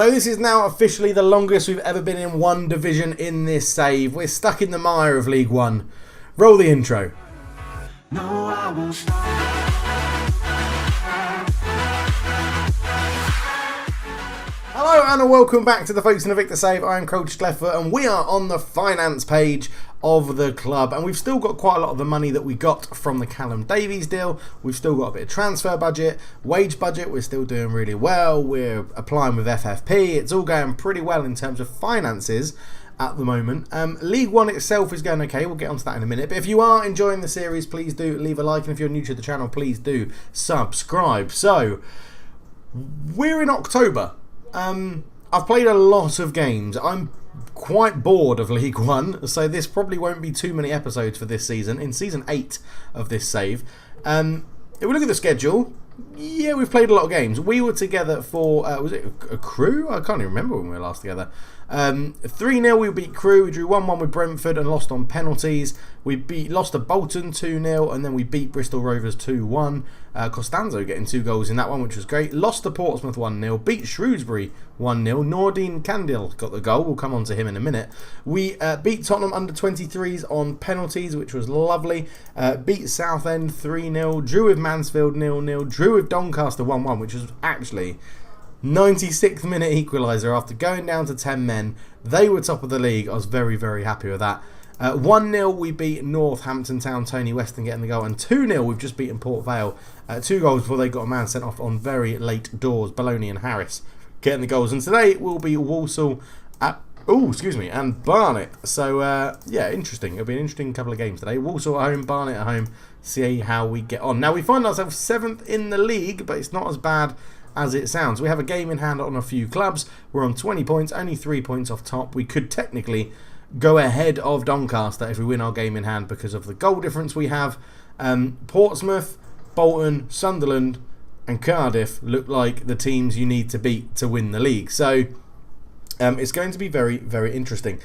So this is now officially the longest we've ever been in one division in this save. We're stuck in the mire of League One. Roll the intro. No, I won't stop. Hello and welcome back to the Folkestone Invicta save. I am Coach Cleffer and we are on the finance page of the club, and we've still got quite a lot of the money that we got from the Callum Davies deal. We've still got a bit of transfer budget, wage budget. We're still doing really well. We're applying with FFP. It's all going pretty well in terms of finances at the moment. League One itself is going okay. We'll get onto that in a minute. But if you are enjoying the series, please do leave a like, and if you're new to the channel, please do subscribe. So we're in October. I've played a lot of games. I'm quite bored of League One, so this probably won't be too many episodes for this season. In season 8 of this save, if we look at the schedule, yeah, we've played a lot of games. We were together for, was it a Crew? I can't even remember when we were last together. 3-0 we beat Crew, we drew 1-1 with Brentford and lost on penalties. We lost to Bolton 2-0 and then we beat Bristol Rovers 2-1. Costanzo getting 2 goals in that one, which was great. Lost to Portsmouth 1-0, beat Shrewsbury 1-0. Nordin Kandil got the goal, we'll come on to him in a minute. We beat Tottenham under 23s on penalties, which was lovely. Beat Southend 3-0, drew with Mansfield 0-0, drew with Doncaster 1-1, which was actually 96th minute equaliser after going down to 10 men. They were top of the league. I was very, very happy with that. 1-0 we beat Northampton Town, Tony Weston getting the goal, and 2-0 we've just beaten Port Vale. 2 goals before they got a man sent off on very late doors. Baloney and Harris getting the goals, and today it will be Walsall and Barnet. So yeah, interesting. It'll be an interesting couple of games today. Walsall at home, Barnet at home. See how we get on. Now we find ourselves 7th in the league, but it's not as bad as it sounds. We have a game in hand on a few clubs. We're on 20 points, only 3 points off top. We could technically go ahead of Doncaster if we win our game in hand because of the goal difference we have. Portsmouth, Bolton, Sunderland and Cardiff look like the teams you need to beat to win the league. So it's going to be very, very interesting.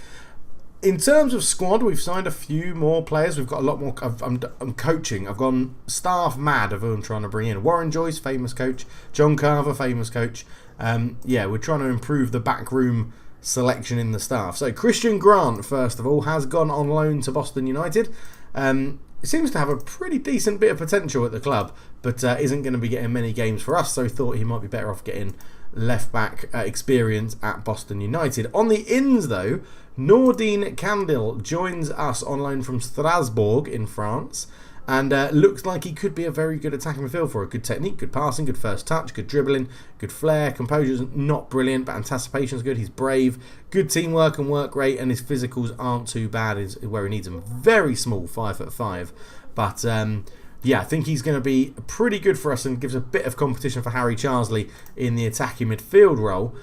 In terms of squad, we've signed a few more players. We've got a lot more. I'm coaching. I've gone staff mad of who I'm trying to bring in. Warren Joyce, famous coach. John Carver, famous coach. Yeah, we're trying to improve the backroom selection in the staff. So Christian Grant, first of all, has gone on loan to Boston United. He seems to have a pretty decent bit of potential at the club, but isn't going to be getting many games for us, so we thought he might be better off getting left-back experience at Boston United. On the ins, though, Nordin Kandil joins us on loan from Strasbourg in France, and looks like he could be a very good attacking midfield for a good technique, good passing, good first touch, good dribbling, good flair. Composure's not brilliant, but anticipation's good. He's brave, good teamwork and work rate, and his physicals aren't too bad is where he needs them. Very small, 5'5", but yeah, I think he's going to be pretty good for us and gives a bit of competition for Harry Charsley in the attacking midfield role.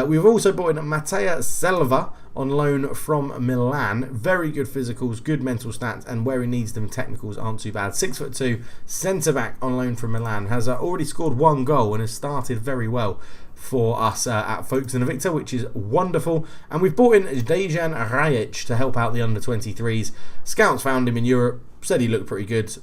We've also brought in Matteo Selva on loan from Milan. Very good physicals, good mental stats, and where he needs them, technicals aren't too bad. 6'2", centre-back on loan from Milan. Has already scored 1 goal and has started very well for us at Folkestone Invicta, which is wonderful. And we've brought in Dejan Rajic to help out the under-23s. Scouts found him in Europe, said he looked pretty good.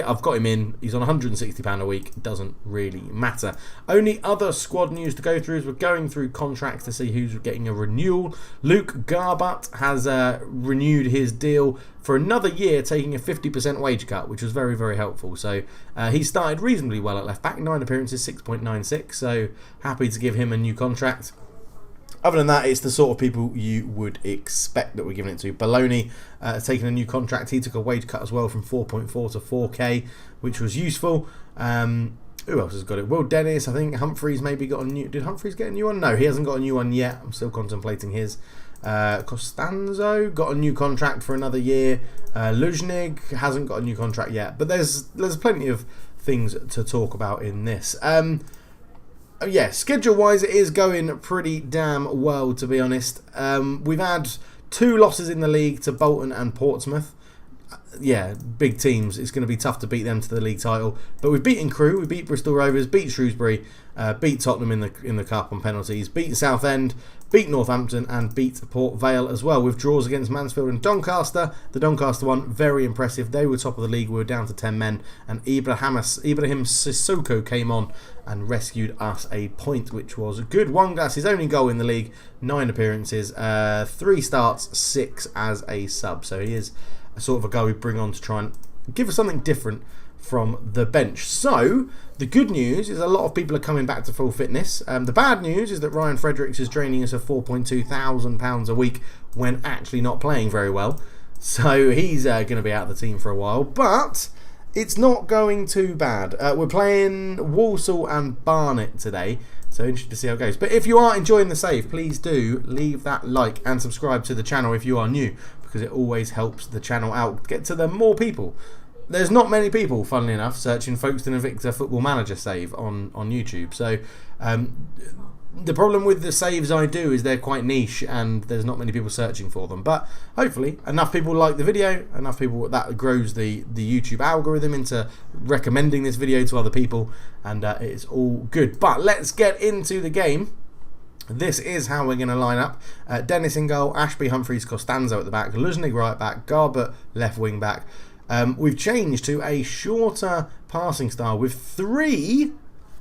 I've got him in. He's on £160 a week. Doesn't really matter. Only other squad news to go through is we're going through contracts to see who's getting a renewal. Luke Garbutt has renewed his deal for another year, taking a 50% wage cut, which was very, very helpful. So he started reasonably well at left back. 9 appearances, 6.96. So happy to give him a new contract. Other than that, it's the sort of people you would expect that we're giving it to. Baloney taking a new contract. He took a wage cut as well from 4.4 to 4k, which was useful. Who else has got it? Will Dennis, I think Humphreys maybe got a new... Did Humphreys get a new one? No, he hasn't got a new one yet. I'm still contemplating his. Costanzo got a new contract for another year. Luzhnig hasn't got a new contract yet. But there's plenty of things to talk about in this. Yeah, schedule-wise, it is going pretty damn well, to be honest. We've had 2 losses in the league to Bolton and Portsmouth. yeah, big teams, it's going to be tough to beat them to the league title. But we've beaten Crewe, we beat Bristol Rovers, beat Shrewsbury, beat Tottenham in the cup on penalties, beat Southend, beat Northampton, and beat Port Vale as well, with draws against Mansfield and Doncaster. The Doncaster one, very impressive. They were top of the league. We were down to 10 men, and Ibrahim Sissoko came on and rescued us a point, which was good. That's his only goal in the league, 9 appearances, 3 starts, 6 as a sub. So he is a sort of a guy we bring on to try and give us something different from the bench. So the good news is a lot of people are coming back to full fitness. The bad news is that Ryan Fredericks is draining us of £4,200 a week when actually not playing very well. So he's going to be out of the team for a while, but it's not going too bad. We're playing Walsall and Barnet today, so interested to see how it goes. But if you are enjoying the save, please do leave that like and subscribe to the channel if you are new, because it always helps the channel out, get to the more people. There's not many people, funnily enough, searching Folkestone Invicta Football Manager save on YouTube. So the problem with the saves I do is they're quite niche and there's not many people searching for them. But hopefully enough people like the video, enough people, that grows the YouTube algorithm into recommending this video to other people, and it's all good. But let's get into the game. This is how we're going to line up. Dennis in goal, Ashby, Humphreys, Costanzo at the back, Luzhnig right back, Garbutt left wing back. We've changed to a shorter passing style with three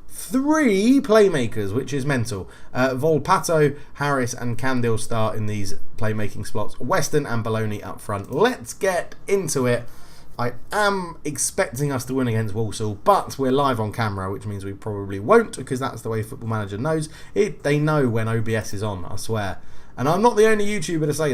playmakers, which is mental. Volpato, Harris and Candil start in these playmaking slots. Weston and Bologna up front. Let's get into it. I am expecting us to win against Walsall, but we're live on camera, which means we probably won't, because that's the way Football Manager knows. They know when OBS is on, I swear. And I'm not the only YouTuber to say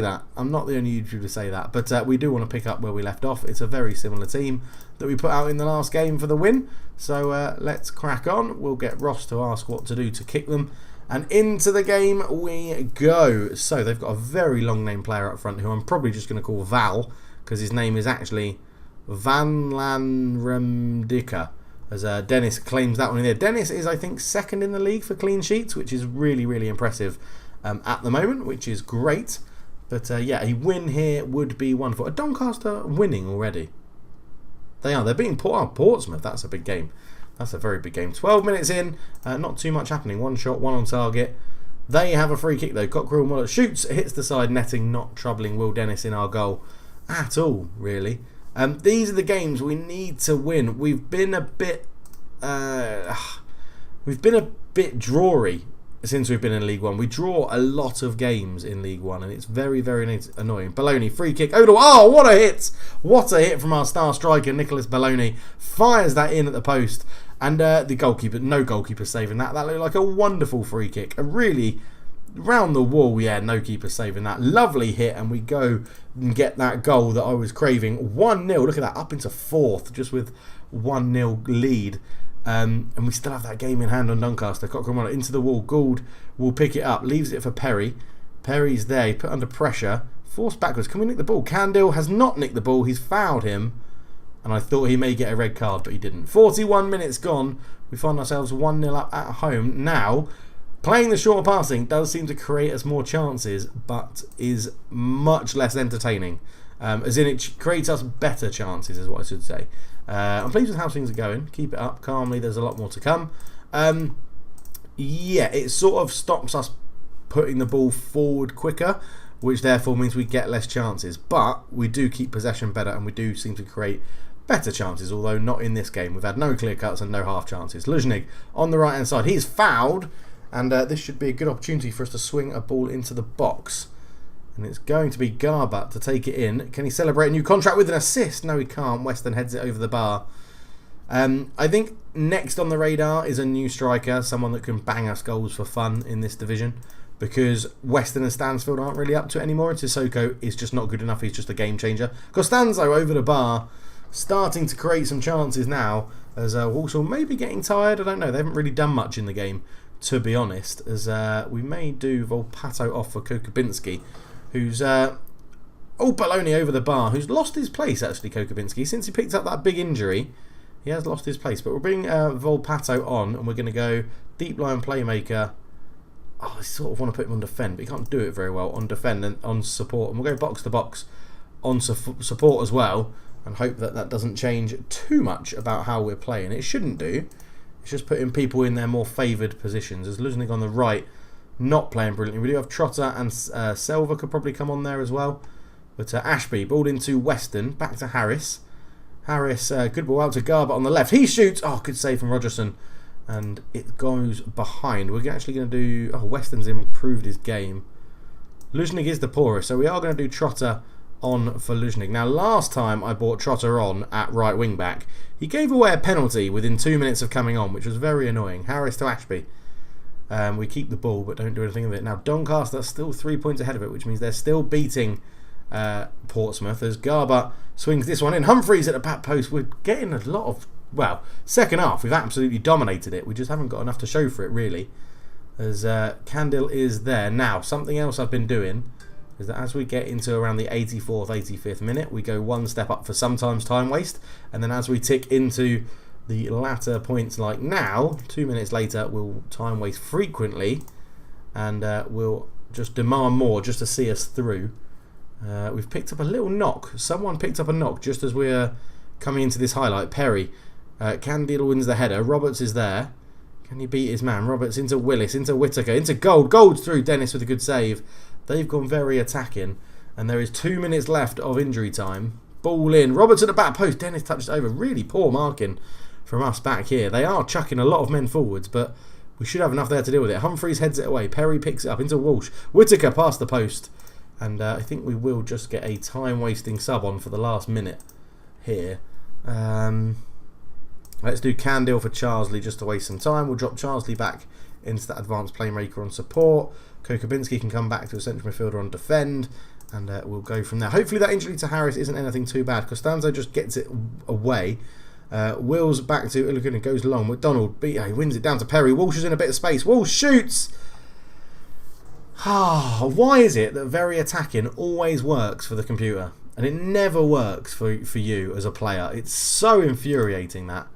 that. But we do want to pick up where we left off. It's a very similar team that we put out in the last game for the win. So let's crack on. We'll get Ross to ask what to do to kick them. And into the game we go. So they've got a very long name player up front, who I'm probably just going to call Val, because his name is actually Van Lanremdika, as Dennis claims that one in there. Dennis is, I think, second in the league for clean sheets, which is really, really impressive at the moment, which is great. But yeah, a win here would be wonderful. Are Doncaster winning already? They are. They're beating Portsmouth. That's a big game. That's a very big game. 12 minutes in, not too much happening. One shot, one on target. They have a free kick though. Cockrell shoots, hits the side netting, not troubling Will Dennis in our goal at all, really. These are the games we need to win. We've been a bit drawy since we've been in League One. We draw a lot of games in League One, and it's very, very annoying. Bologna, free kick. Oh, what a hit! What a hit from our star striker, Nicholas Bologna. Fires that in at the post. And the goalkeeper, no goalkeeper saving that. That looked like a wonderful free kick. A really round the wall, yeah, no keeper saving that. Lovely hit, and we go and get that goal that I was craving. 1-0, look at that, up into 4th, just with 1-0 lead. And we still have that game in hand on Doncaster. Cochrane into the wall. Gould will pick it up, leaves it for Perry. Perry's there, he put under pressure, forced backwards. Can we nick the ball? Candil has not nicked the ball, he's fouled him, and I thought he may get a red card, but he didn't. 41 minutes gone, we find ourselves 1-0 up at home. Now, playing the shorter passing does seem to create us more chances, but is much less entertaining. As in, it creates us better chances, is what I should say. I'm pleased with how things are going. Keep it up calmly. There's a lot more to come. Yeah, it sort of stops us putting the ball forward quicker, which therefore means we get less chances. But we do keep possession better, and we do seem to create better chances, although not in this game. We've had no clear cuts and no half chances. Luzhnig on the right hand side. He's fouled, and this should be a good opportunity for us to swing a ball into the box. And it's going to be Garbutt to take it in. Can he celebrate a new contract with an assist? No, he can't. Weston heads it over the bar. I think next on the radar is a new striker, someone that can bang us goals for fun in this division, because Weston and Stansfield aren't really up to it anymore. And Sissoko is just not good enough. He's just a game changer. Costanzo over the bar, starting to create some chances now, as Walsall may be getting tired. I don't know. They haven't really done much in the game, to be honest, as we may do Volpato off for Kokubinski, who's Bologna over the bar, who's lost his place actually, Kokubinski, since he picked up that big injury. He has lost his place, but we'll bring Volpato on, and we're going to go deep line playmaker. Oh, I sort of want to put him on defend, but he can't do it very well on defend and on support, and we'll go box to box on support as well, and hope that that doesn't change too much about how we're playing. It shouldn't do. It's just putting people in their more favoured positions. As Luznik on the right, not playing brilliantly. We do have Trotter and Selva could probably come on there as well. But Ashby, ball into Weston, back to Harris. Harris, good ball out to Garbutt on the left. He shoots. Oh, good save from Rogerson. And it goes behind. We're actually going to do... Oh, Weston's improved his game. Luznik is the poorest, so we are going to do Trotter on for Luznik. Now, last time I brought Trotter on at right wing back, he gave away a penalty within 2 minutes of coming on, which was very annoying. Harris to Ashby. We keep the ball, but don't do anything with it. Now, Doncaster still 3 points ahead of it, which means they're still beating Portsmouth as Garbutt swings this one in. Humphreys at the back post. We're getting a lot of... Well, second half, we've absolutely dominated it. We just haven't got enough to show for it, really. As Candil is there. Now, something else I've been doing is that as we get into around the 84th, 85th minute, we go one step up for sometimes time waste. And then as we tick into the latter points like now, 2 minutes later, we'll time waste frequently. And we'll just demand more just to see us through. We've picked up a little knock. Someone picked up a knock just as we're coming into this highlight. Perry. Candil wins the header. Roberts is there. Can he beat his man? Roberts into Willis, into Whittaker, into Gold. Gold's through. Dennis with a good save. They've gone very attacking. And there is 2 minutes left of injury time. Ball in. Roberts at the back post. Dennis touched over. Really poor marking from us back here. They are chucking a lot of men forwards, but we should have enough there to deal with it. Humphreys heads it away. Perry picks it up into Walsh. Whittaker past the post. And I think we will just get a time-wasting sub on for the last minute here. Let's do Candil for Charsley just to waste some time. We'll drop Charsley back into that advanced playmaker on support. Kokobinski can come back to a central midfielder on defend. And we'll go from there. Hopefully that injury to Harris isn't anything too bad. Costanzo just gets it away. Will's back to Illigan and goes long. McDonald, he wins it down to Perry. Walsh is in a bit of space. Walsh shoots! Why is it that very attacking always works for the computer and it never works for you as a player? It's so infuriating that.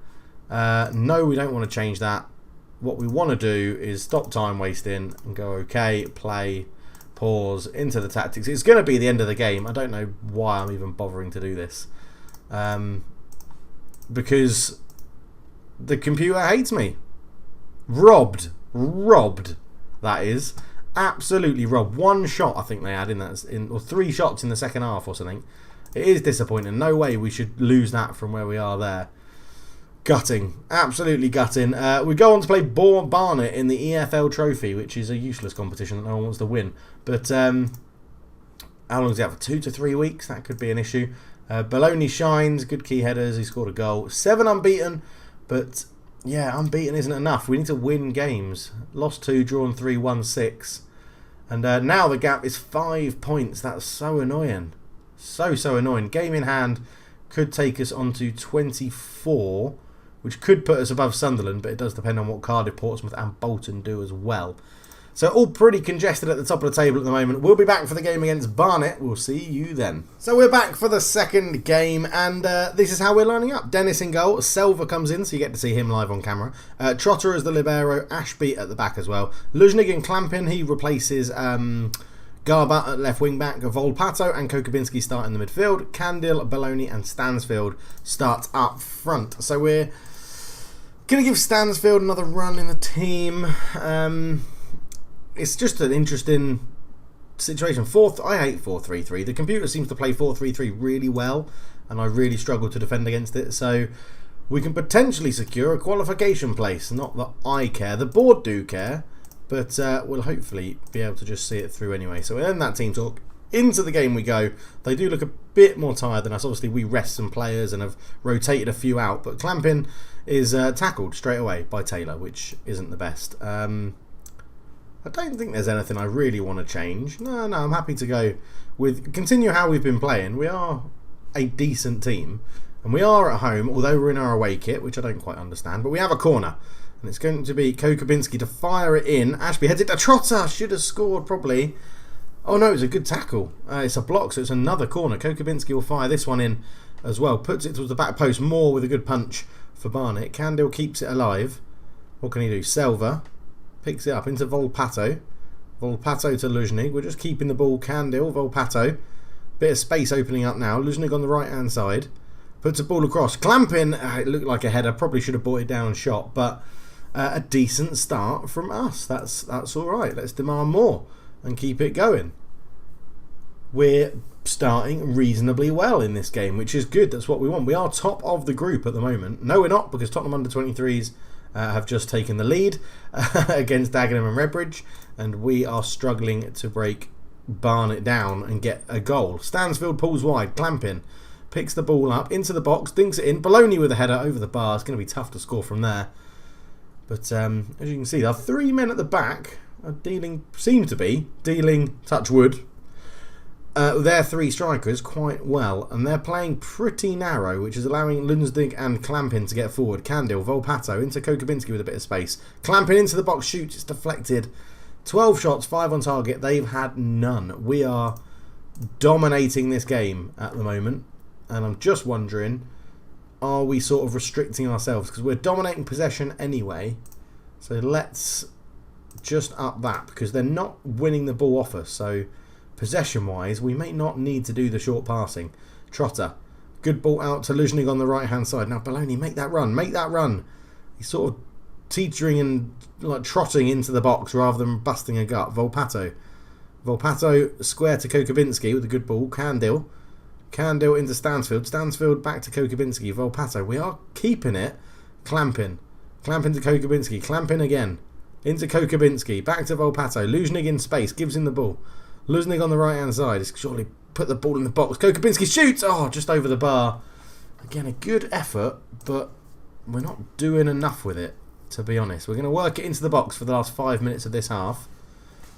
No, we don't want to change that. What we want to do is stop time wasting and go okay, play, pause, into the tactics. It's going to be the end of the game. I don't know why I'm even bothering to do this. Because the computer hates me. Robbed, that is. Absolutely robbed. One shot I think they had or 3 shots in the second half or something. It is disappointing. No way we should lose that from where we are there. Gutting. Absolutely gutting. We go on to play Barnet in the EFL Trophy, which is a useless competition that no one wants to win. But how long is it out for? 2 to 3 weeks? That could be an issue. Bologna shines. Good key headers. He scored a goal. 7 unbeaten. But yeah, unbeaten isn't enough. We need to win games. Lost 2, drawn 3, won 6. And now the gap is 5 points. That's so annoying. So annoying. Game in hand could take us on to 24, which could put us above Sunderland, but it does depend on what Cardiff, Portsmouth and Bolton do as well. So all pretty congested at the top of the table at the moment. We'll be back for the game against Barnet. We'll see you then. So we're back for the second game, and this is how we're lining up. Dennis in goal. Selva comes in, so you get to see him live on camera. Trotter as the libero. Ashby at the back as well. Luznik and Clampin. He replaces Garbutt at left wing back. Volpato and Kokobinski start in the midfield. Candil, Bologna and Stansfield start up front. So we're going to give Stansfield another run in the team. It's just an interesting situation. I hate 4-3-3. The computer seems to play 4-3-3 really well, and I really struggle to defend against it. So we can potentially secure a qualification place. Not that I care. The board do care, but we'll hopefully be able to just see it through anyway. So we'll end that team talk. Into the game we go. They do look a bit more tired than us. Obviously, we rest some players and have rotated a few out, but Clampin is tackled straight away by Taylor, which isn't the best. I don't think there's anything I really want to change. No, I'm happy to go with continue how we've been playing. We are a decent team, and we are at home, although we're in our away kit, which I don't quite understand. But we have a corner, and it's going to be Kokobinski to fire it in. Ashby heads it to Trotter. Should have scored probably. Oh no, it's a good tackle. It's a block, so it's another corner. Kokobinski will fire this one in as well. Puts it towards the back post. Moore with a good punch for Barnet. Candil keeps it alive. What can he do? Selva picks it up into Volpato. Volpato to Luznik. We're just keeping the ball. Candil, Volpato. Bit of space opening up now. Luznik on the right-hand side. Puts a ball across. Clamping. It looked like a header. Probably should have brought it down and shot. But a decent start from us. That's all right. Let's demand more and keep it going. We're starting reasonably well in this game, which is good. That's what we want. We are top of the group at the moment. No, we're not, because Tottenham under-23s have just taken the lead against Dagenham and Redbridge. And we are struggling to break Barnet down and get a goal. Stansfield pulls wide, Clamping picks the ball up into the box, dinks it in. Bologna with a header over the bar. It's going to be tough to score from there. But as you can see, our 3 men at the back are seem to be dealing, touch wood, their 3 strikers quite well, and they're playing pretty narrow, which is allowing Lundsdig and Clampin to get forward. Candil, Volpato into Kokobinski with a bit of space. Clampin into the box, shoots, it's deflected. 12 shots, 5 on target. They've had none. We are dominating this game at the moment, and I'm just wondering, are we sort of restricting ourselves? Because we're dominating possession anyway, so let's just up that, because they're not winning the ball off us. So possession-wise, we may not need to do the short passing. Trotter, good ball out to Luzhnig on the right-hand side. Now, Bologna, make that run, make that run. He's sort of teetering and like trotting into the box rather than busting a gut. Volpato square to Kokobinski with a good ball. Candil into Stansfield back to Kokobinski. Volpato, we are keeping it. Clampin to Kokobinski. Clampin again into Kokobinski, back to Volpato. Luzhnig in space, gives him the ball. Luzhnig on the right hand side is surely put the ball in the box. Kokobinski shoots, just over the bar. Again, a good effort, but we're not doing enough with it, to be honest. We're going to work it into the box for the last 5 minutes of this half,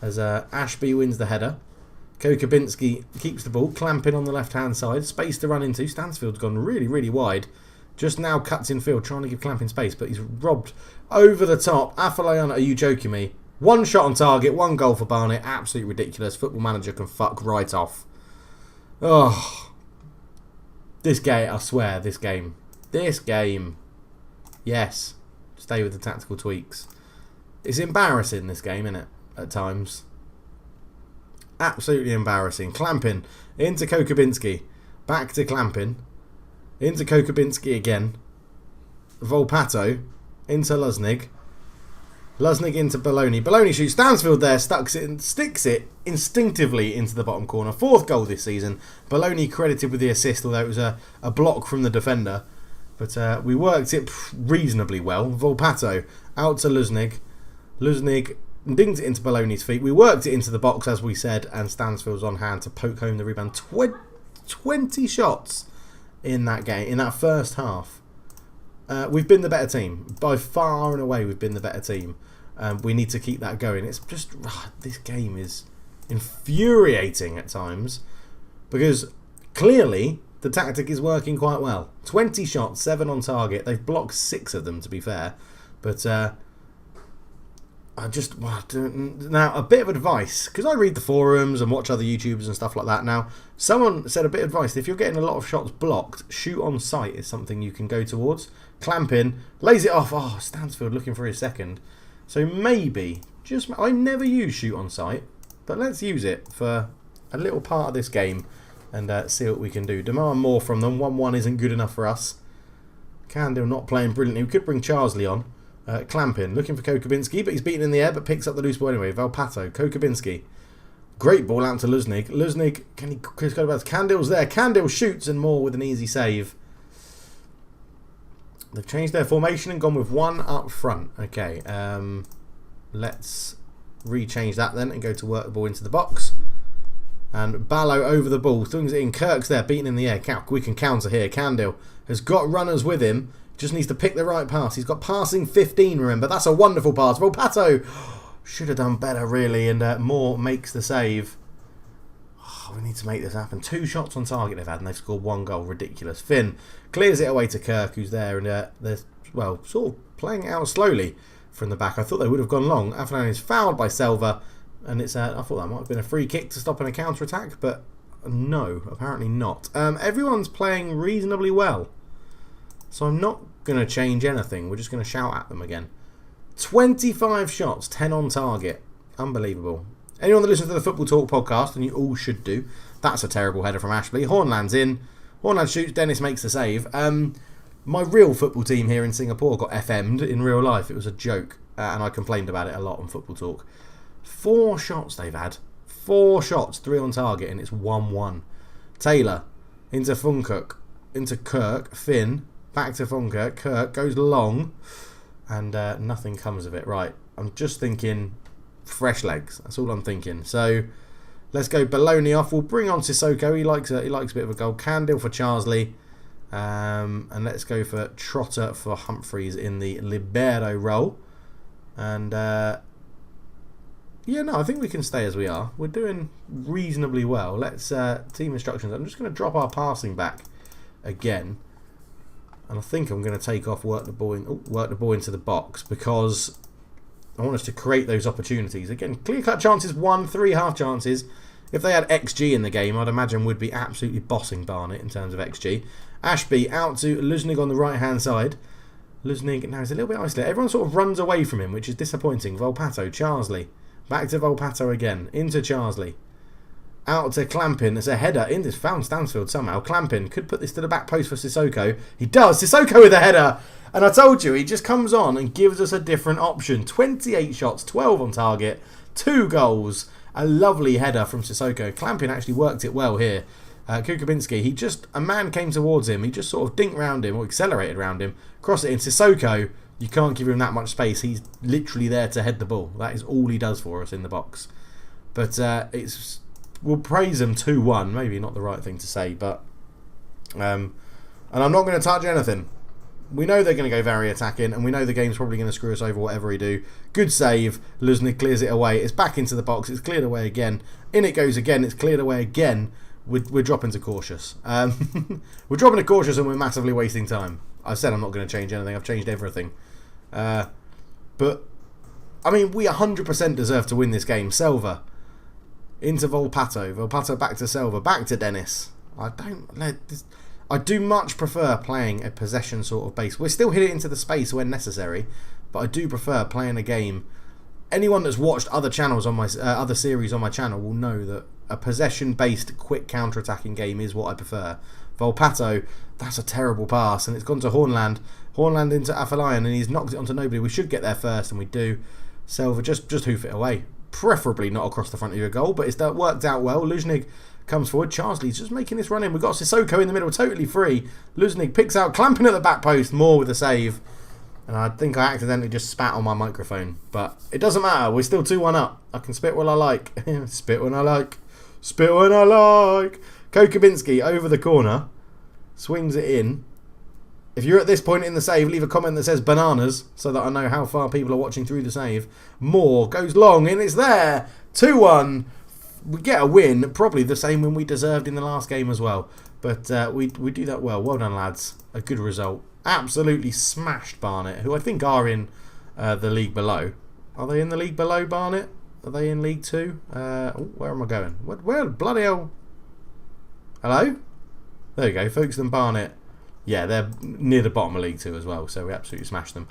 as Ashby wins the header. Kokobinski keeps the ball, Clamping on the left hand side, space to run into. Stansfield's gone really, really wide. Just now cuts in field, trying to give Clamping space, but he's robbed over the top. Afolayan, are you joking me? 1 shot on target, 1 goal for Barnet. Absolutely ridiculous. Football Manager can fuck right off. This game, I swear, this game. Yes. Stay with the tactical tweaks. It's embarrassing, this game, isn't it? At times. Absolutely embarrassing. Clamping into Kokobinski. Back to Clamping. Into Kokobinski again. Volpato into Luzhnig. Luzhnig into Bologna. Bologna shoots. Stansfield there sticks it instinctively into the bottom corner. 4th goal this season. Bologna credited with the assist, although it was a block from the defender. But we worked it reasonably well. Volpato out to Luzhnig. Luzhnig dinged it into Bologna's feet. We worked it into the box, as we said, and Stansfield's on hand to poke home the rebound. 20 shots in that game, in that first half. We've been the better team. By far and away, we've been the better team. We need to keep that going. It's just, this game is infuriating at times, because clearly the tactic is working quite well. 20 shots, 7 on target. They've blocked 6 of them, to be fair. But now, a bit of advice, because I read the forums and watch other YouTubers and stuff like that. Now, someone said a bit of advice. If you're getting a lot of shots blocked, shoot on sight is something you can go towards. Clamping, lays it off. Stansfield looking for his second. So maybe, I never use shoot on sight, but let's use it for a little part of this game and see what we can do. Demand more from them. 1-1 isn't good enough for us. Candil not playing brilliantly. We could bring Charsley on. Clamping, looking for Kokobinski, but he's beaten in the air, but picks up the loose ball anyway. Volpato, Kokobinski. Great ball out to Luzhnig. Luzhnig, can he go back? Candil's there. Candil shoots, and more with an easy save. They've changed their formation and gone with 1 up front. Okay, let's rechange that then and go to work the ball into the box. And Ballo over the ball, swings it in. Kirk's there, beaten in the air. We can counter here. Candil has got runners with him. Just needs to pick the right pass. He's got passing 15, remember. That's a wonderful pass. Volpato should have done better, really. And Moore makes the save. We need to make this happen. 2 shots on target they've had, and they've scored 1 goal. Ridiculous. Finn clears it away to Kirk, who's there. And they're, sort of playing it out slowly from the back. I thought they would have gone long. Afternoon is fouled by Selva. And it's I thought that might have been a free kick to stop in a counter-attack. But no, apparently not. Everyone's playing reasonably well. So I'm not going to change anything. We're just going to shout at them again. 25 shots, 10 on target. Unbelievable. Anyone that listens to the Football Talk podcast, and you all should do, that's a terrible header from Ashley. Hornland's in. Hornland shoots. Dennis makes the save. My real football team here in Singapore got FM'd in real life. It was a joke, and I complained about it a lot on Football Talk. 4 shots they've had. 4 shots, 3 on target, and it's 1-1. Taylor into Funkirk, into Kirk, Finn, back to Funkirk. Kirk goes long, and nothing comes of it. Right, I'm just thinking fresh legs. That's all I'm thinking. So let's go Bologna off. We'll bring on Sissoko. He likes a bit of a goal. Candle for Charsley. And let's go for Trotter for Humphreys in the libero role. And I think we can stay as we are. We're doing reasonably well. Let's team instructions. I'm just going to drop our passing back again, and I think I'm going to take off work the ball into the box, because I want us to create those opportunities. Again, clear cut chances 1, 3 half chances. If they had XG in the game, I'd imagine would be absolutely bossing Barnet in terms of XG. Ashby out to Luznig on the right hand side. Luznig now is a little bit isolated. Everyone sort of runs away from him, which is disappointing. Volpato, Charsley. Back to Volpato again. Into Charsley. Out to Clampin. There's a header in this. Found Stansfield somehow. Clampin could put this to the back post for Sissoko. He does. Sissoko with a header. And I told you, he just comes on and gives us a different option. 28 shots, 12 on target, 2 goals. A lovely header from Sissoko. Clampin actually worked it well here. Kukabinski, a man came towards him. He just sort of dinked round him, or accelerated round him. Cross it in. Sissoko, you can't give him that much space. He's literally there to head the ball. That is all he does for us in the box. But we'll praise him 2-1. Maybe not the right thing to say, but and I'm not going to touch anything. We know they're going to go very attacking, and we know the game's probably going to screw us over whatever he do. Good save. Luznik clears it away. It's back into the box. It's cleared away again. In it goes again. It's cleared away again. We're dropping to cautious. We're dropping to cautious, and we're massively wasting time. I've said I'm not going to change anything. I've changed everything. But, I mean, we 100% deserve to win this game. Selva. Into Volpato. Volpato back to Selva. Back to Dennis. I do much prefer playing a possession sort of base. We're still hitting into the space when necessary, but I do prefer playing a game. Anyone that's watched other channels on my other series on my channel will know that a possession-based, quick counter-attacking game is what I prefer. Volpato, that's a terrible pass, and it's gone to Hornland. Hornland into Afalayan, and he's knocked it onto nobody. We should get there first, and we do. Selva, just hoof it away. Preferably not across the front of your goal, but it's worked out well. Luznig comes forward. Charsley's just making this run in. We've got Sissoko in the middle, totally free. Luznig picks out, clamping at the back post. Moore with a save. And I think I accidentally just spat on my microphone. But it doesn't matter. We're still 2-1 up. I can spit when I like. Spit when I like. Spit when I like. Kokabinski over the corner. Swings it in. If you're at this point in the save, leave a comment that says bananas so that I know how far people are watching through the save. Moore goes long and it's there. 2-1. We get a win. Probably the same win we deserved in the last game as well. But we do that well. Well done, lads. A good result. Absolutely smashed Barnet, who I think are in the league below. Are they in the league below, Barnet? Are they in League 2? Where am I going? Where bloody hell? Hello? There you go. Folkestone Barnet. Yeah, they're near the bottom of League 2 as well, so we absolutely smashed them.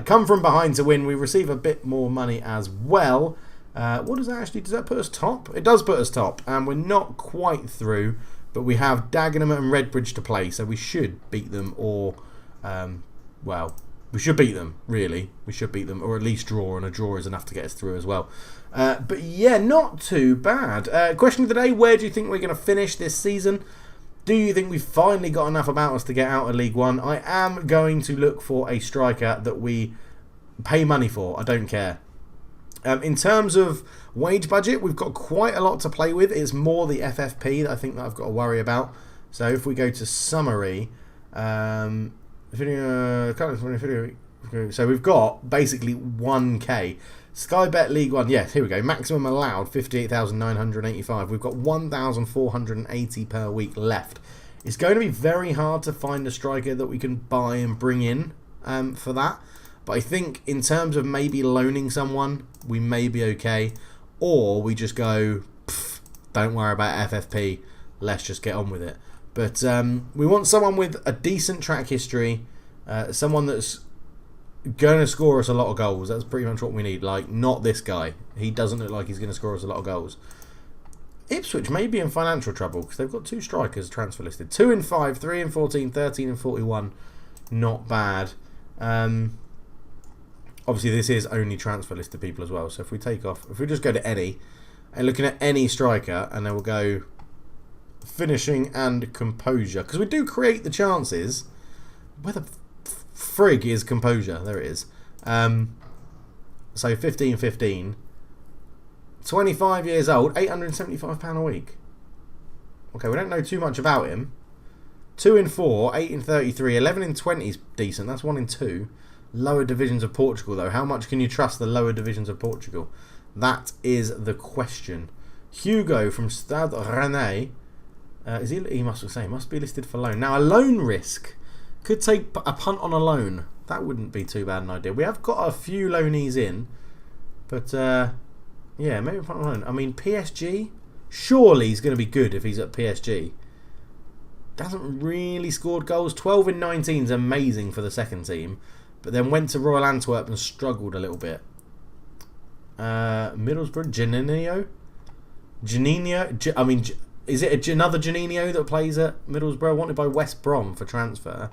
Come from behind to win. We receive a bit more money as well. What does that actually... Does that put us top? It does put us top, and we're not quite through, but we have Dagenham and Redbridge to play, so we should beat them, or... we should beat them, really. We should beat them, or at least draw, and a draw is enough to get us through as well. But yeah, not too bad. Question of the day, where do you think we're going to finish this season? Do you think we've finally got enough about us to get out of League 1? I am going to look for a striker that we pay money for. I don't care. In terms of wage budget, we've got quite a lot to play with. It's more the FFP that I think that I've got to worry about. So if we go to summary... so we've got basically 1k. Sky Bet League 1, yes, here we go. Maximum allowed 58,985. We've got 1,480 per week left. It's going to be very hard to find a striker that we can buy and bring in for that. But I think in terms of maybe loaning someone, we may be okay. Or we just go, don't worry about FFP, let's just get on with it. But we want someone with a decent track history, someone that's going to score us a lot of goals. That's pretty much what we need. Like, not this guy. He doesn't look like he's going to score us a lot of goals. Ipswich may be in financial trouble because they've got 2 strikers transfer listed. 2 in 5, 3 in 14, 13 and 41. Not bad. Obviously, this is only transfer listed people as well. So if we take off, if we just go to any, and looking at any striker, and then we'll go finishing and composure. Because we do create the chances. Where the frig is composure? There it is. So 15-15. 25 years old, £875 a week. Okay, we don't know too much about him. 2 in 4, 8 in 33, 11 in 20 is decent. That's 1 in 2. Lower divisions of Portugal, though. How much can you trust the lower divisions of Portugal? That is the question. Hugo from Stade Rennais. He must say, must be listed for loan. Now, a loan risk. Could take a punt on a loan. That wouldn't be too bad an idea. We have got a few loanees in. But, yeah, maybe a punt on a loan. I mean, PSG? Surely he's going to be good if he's at PSG. Hasn't really scored goals. 12 in 19 is amazing for the second team. But then went to Royal Antwerp and struggled a little bit. Middlesbrough, Janino. I mean, is it another Janino that plays at Middlesbrough? Wanted by West Brom for transfer.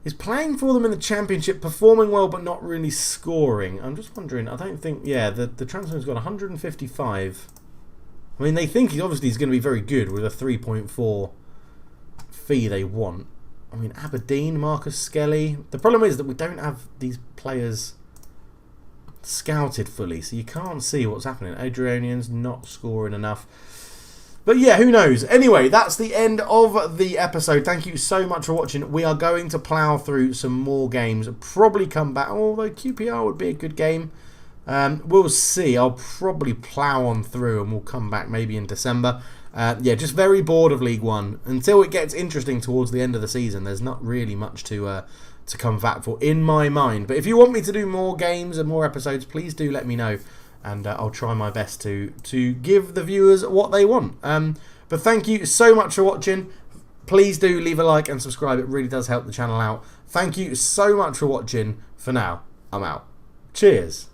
He's playing for them in the Championship, performing well but not really scoring. I'm just wondering, I don't think, yeah, the transfer's got 155. I mean, they think he's going to be very good with a 3.4 fee they want. I mean, Aberdeen, Marcus Skelly. The problem is that we don't have these players scouted fully, so you can't see what's happening. Adrianian's not scoring enough. But yeah, who knows? Anyway, that's the end of the episode. Thank you so much for watching. We are going to plough through some more games. Probably come back, although QPR would be a good game. We'll see. I'll probably plough on through and we'll come back maybe in December. Yeah, just very bored of League One. Until it gets interesting towards the end of the season, there's not really much to come back for in my mind. But if you want me to do more games and more episodes, please do let me know. And I'll try my best to give the viewers what they want. But thank you so much for watching. Please do leave a like and subscribe. It really does help the channel out. Thank you so much for watching. For now, I'm out. Cheers.